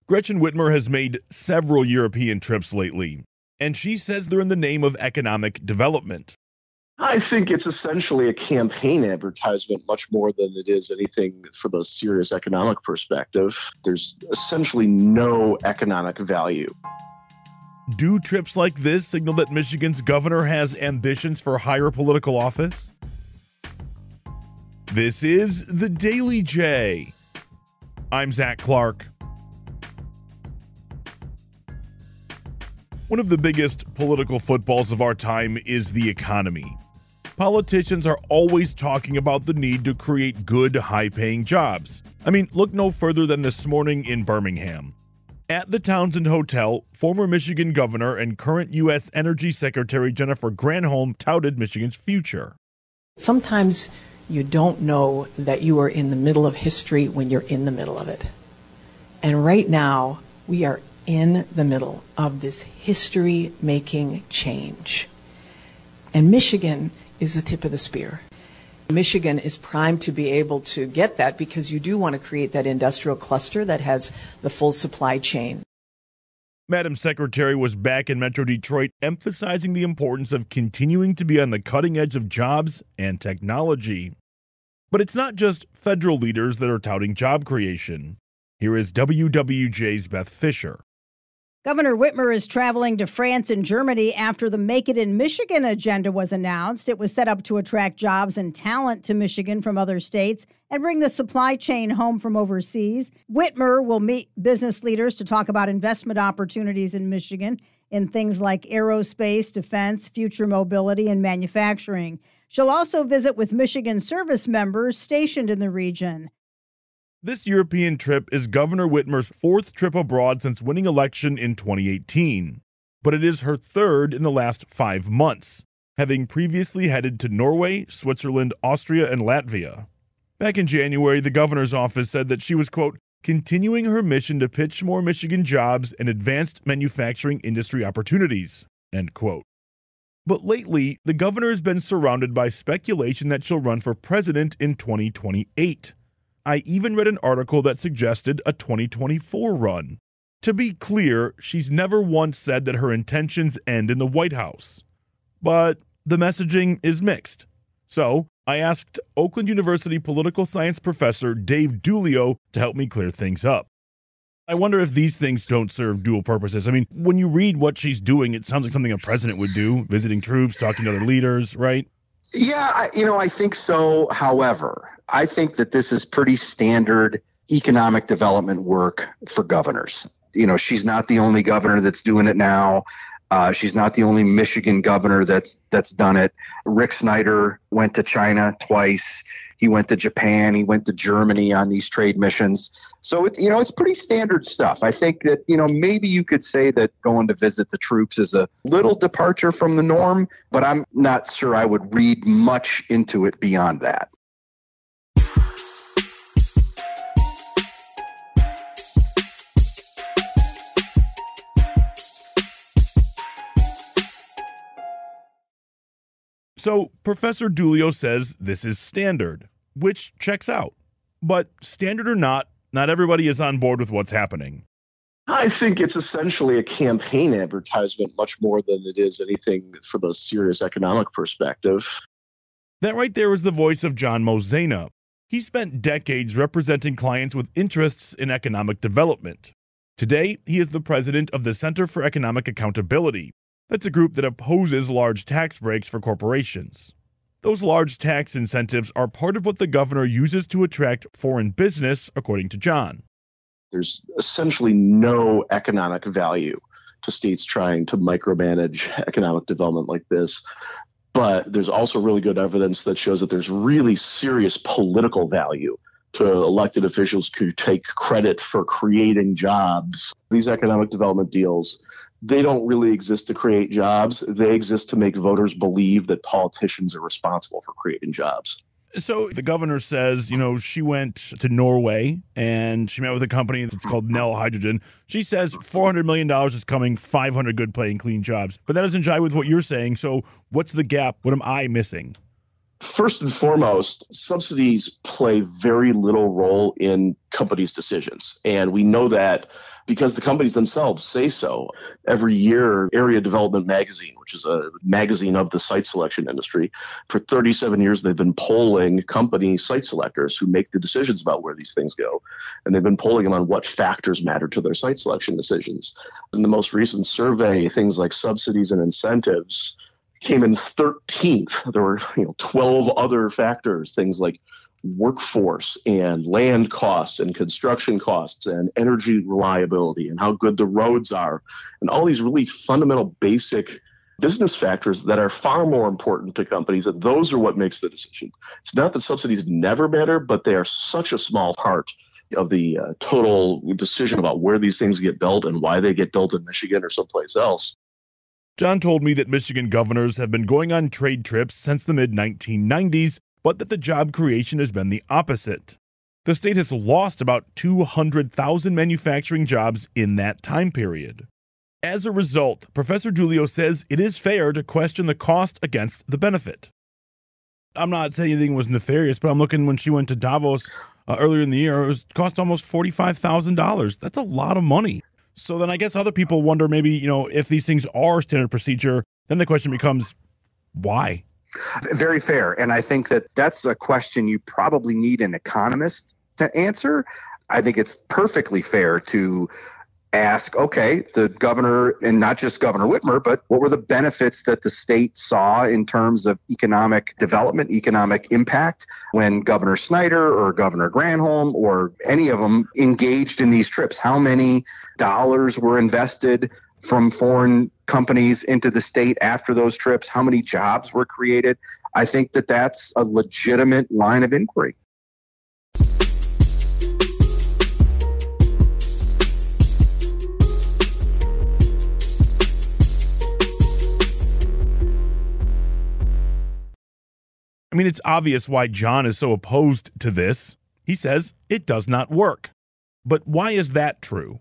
Gretchen Whitmer has made several European trips lately, and she says they're in the name of economic development. I think it's essentially a campaign advertisement much more than it is anything from a serious economic perspective. There's essentially no economic value. Do trips like this signal that Michigan's governor has ambitions for higher political office? This is the Daily J. I'm Zach Clark. One of the biggest political footballs of our time is the economy. Politicians are always talking about the need to create good, high-paying jobs. I mean, look no further than this morning in Birmingham. At the Townsend Hotel, former Michigan governor and current U.S. Energy Secretary Jennifer Granholm touted Michigan's future. Sometimes you don't know that you are in the middle of history when you're in the middle of it. And right now, we are in the middle of this history-making change. And Michigan is the tip of the spear. Michigan is primed to be able to get that because you do want to create that industrial cluster that has the full supply chain. Madam Secretary was back in Metro Detroit, emphasizing the importance of continuing to be on the cutting edge of jobs and technology. But it's not just federal leaders that are touting job creation. Here is WWJ's Beth Fisher. Governor Whitmer is traveling to France and Germany after the Make It in Michigan agenda was announced. It was set up to attract jobs and talent to Michigan from other states and bring the supply chain home from overseas. Whitmer will meet business leaders to talk about investment opportunities in Michigan in things like aerospace, defense, future mobility, and manufacturing. She'll also visit with Michigan service members stationed in the region. This European trip is Governor Whitmer's fourth trip abroad since winning election in 2018, but it is her third in the last 5 months, having previously headed to Norway, Switzerland, Austria, and Latvia. Back in January, the governor's office said that she was, quote, continuing her mission to pitch more Michigan jobs and advanced manufacturing industry opportunities, end quote. But lately, the governor has been surrounded by speculation that she'll run for president in 2028. I even read an article that suggested a 2024 run. To be clear, she's never once said that her intentions end in the White House. But the messaging is mixed. So I asked Oakland University political science professor Dave Dulio to help me clear things up. I wonder if these things don't serve dual purposes. I mean, when you read what she's doing, it sounds like something a president would do, visiting troops, talking to other leaders, right? Yeah, I think so. However, I think that this is pretty standard economic development work for governors. She's not the only governor that's doing it now. She's not the only Michigan governor that's done it. Rick Snyder went to China twice. He went to Japan. He went to Germany on these trade missions. So, it's pretty standard stuff. I think that, maybe you could say that going to visit the troops is a little departure from the norm, but I'm not sure I would read much into it beyond that. So Professor Dulio says this is standard, which checks out. But standard or not everybody is on board with what's happening. I think it's essentially a campaign advertisement much more than it is anything from a serious economic perspective. That right there is the voice of John Mozena. He spent decades representing clients with interests in economic development. Today, he is the president of the Center for Economic Accountability. That's a group that opposes large tax breaks for corporations. Those large tax incentives are part of what the governor uses to attract foreign business, according to John. There's essentially no economic value to states trying to micromanage economic development like this. But there's also really good evidence that shows that there's really serious political value to elected officials who take credit for creating jobs. These economic development deals, they don't really exist to create jobs. They exist to make voters believe that politicians are responsible for creating jobs. So the governor says, she went to Norway and she met with a company that's called Nel Hydrogen. She says $400 million is coming, 500 good paying clean jobs. But that doesn't jive with what you're saying. So what's the gap? What am I missing? First and foremost, subsidies play very little role in companies' decisions. And we know that because the companies themselves say so. Every year, Area Development Magazine, which is a magazine of the site selection industry, for 37 years, they've been polling company site selectors who make the decisions about where these things go. And they've been polling them on what factors matter to their site selection decisions. In the most recent survey, things like subsidies and incentives came in 13th. There were 12 other factors, things like workforce and land costs and construction costs and energy reliability and how good the roads are, and all these really fundamental basic business factors that are far more important to companies, and those are what makes the decision. It's not that subsidies never matter, but they are such a small part of the total decision about where these things get built and why they get built in Michigan or someplace else. John told me that Michigan governors have been going on trade trips since the mid-1990s, but that the job creation has been the opposite. The state has lost about 200,000 manufacturing jobs in that time period. As a result, Professor Giulio says it is fair to question the cost against the benefit. I'm not saying anything was nefarious, but I'm looking when she went to Davos earlier in the year, it cost almost $45,000. That's a lot of money. So then I guess other people wonder maybe, if these things are standard procedure, then the question becomes, why? Very fair. And I think that that's a question you probably need an economist to answer. I think it's perfectly fair to ask, okay, the governor, and not just Governor Whitmer, but what were the benefits that the state saw in terms of economic development, economic impact when Governor Snyder or Governor Granholm or any of them engaged in these trips? How many dollars were invested from foreign companies into the state after those trips? How many jobs were created? I think that that's a legitimate line of inquiry. I mean, it's obvious why John is so opposed to this. He says it does not work. But why is that true?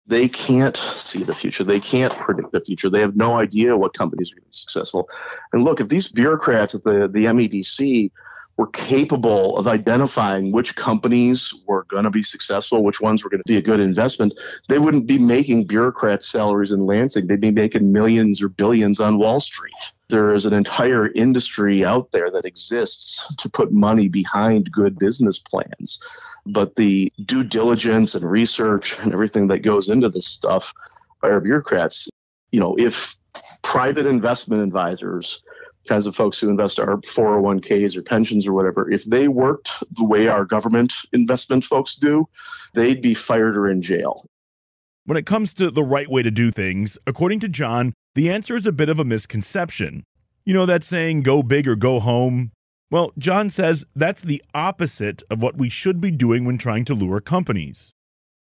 They can't see the future. They can't predict the future. They have no idea what companies are going to be successful. And look, if these bureaucrats at the MEDC were capable of identifying which companies were going to be successful, which ones were going to be a good investment, they wouldn't be making bureaucrat salaries in Lansing. They'd be making millions or billions on Wall Street. There is an entire industry out there that exists to put money behind good business plans. But the due diligence and research and everything that goes into this stuff by our bureaucrats, if private investment advisors, kinds of folks who invest our 401ks or pensions or whatever, if they worked the way our government investment folks do, they'd be fired or in jail. When it comes to the right way to do things, according to John, the answer is a bit of a misconception. You know that saying, go big or go home? Well, John says that's the opposite of what we should be doing when trying to lure companies.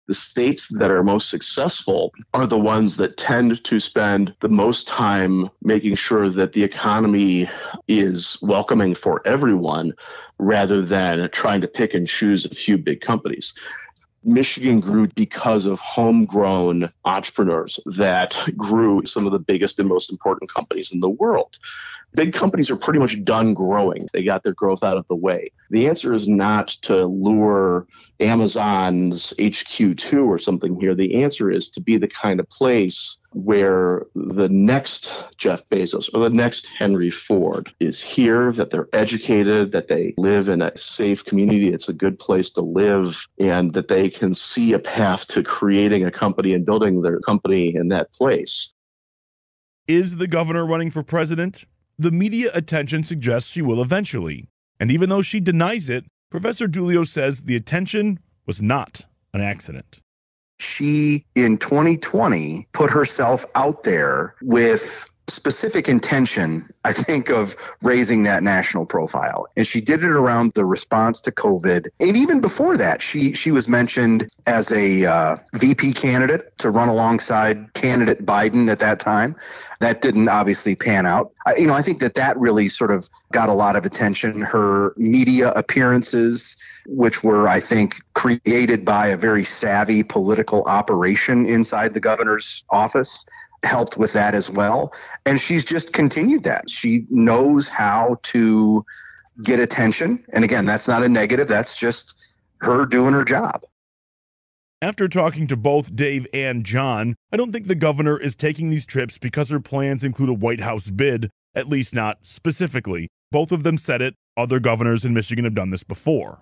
The states that are most successful are the ones that tend to spend the most time making sure that the economy is welcoming for everyone rather than trying to pick and choose a few big companies. Michigan grew because of homegrown entrepreneurs that grew some of the biggest and most important companies in the world. Big companies are pretty much done growing. They got their growth out of the way. The answer is not to lure Amazon's HQ2 or something here. The answer is to be the kind of place where the next Jeff Bezos or the next Henry Ford is here, that they're educated, that they live in a safe community, it's a good place to live, and that they can see a path to creating a company and building their company in that place. Is the governor running for president? The media attention suggests she will eventually. And even though she denies it, Professor Giulio says the attention was not an accident. She, in 2020, put herself out there with specific intention, I think, of raising that national profile. And she did it around the response to COVID. And even before that, she was mentioned as a VP candidate to run alongside candidate Biden at that time. That didn't obviously pan out. I think that really sort of got a lot of attention. Her media appearances, which were, I think, created by a very savvy political operation inside the governor's office, helped with that as well. And she's just continued that. She knows how to get attention. And again, that's not a negative. That's just her doing her job. After talking to both Dave and John, I don't think the governor is taking these trips because her plans include a White House bid, at least not specifically. Both of them said it. Other governors in Michigan have done this before.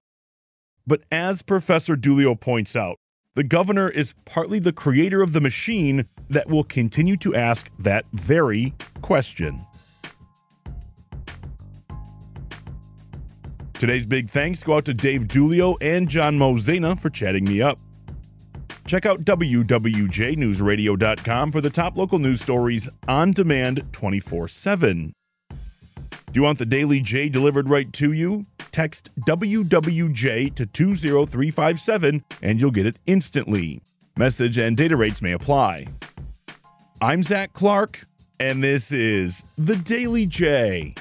But as Professor Dulio points out, the governor is partly the creator of the machine that will continue to ask that very question. Today's big thanks go out to Dave Dulio and John Mozena for chatting me up. Check out WWJNewsRadio.com for the top local news stories on demand 24/7. Do you want the Daily J delivered right to you? Text WWJ to 20357 and you'll get it instantly. Message and data rates may apply. I'm Zach Clark, and this is the Daily J.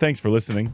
Thanks for listening.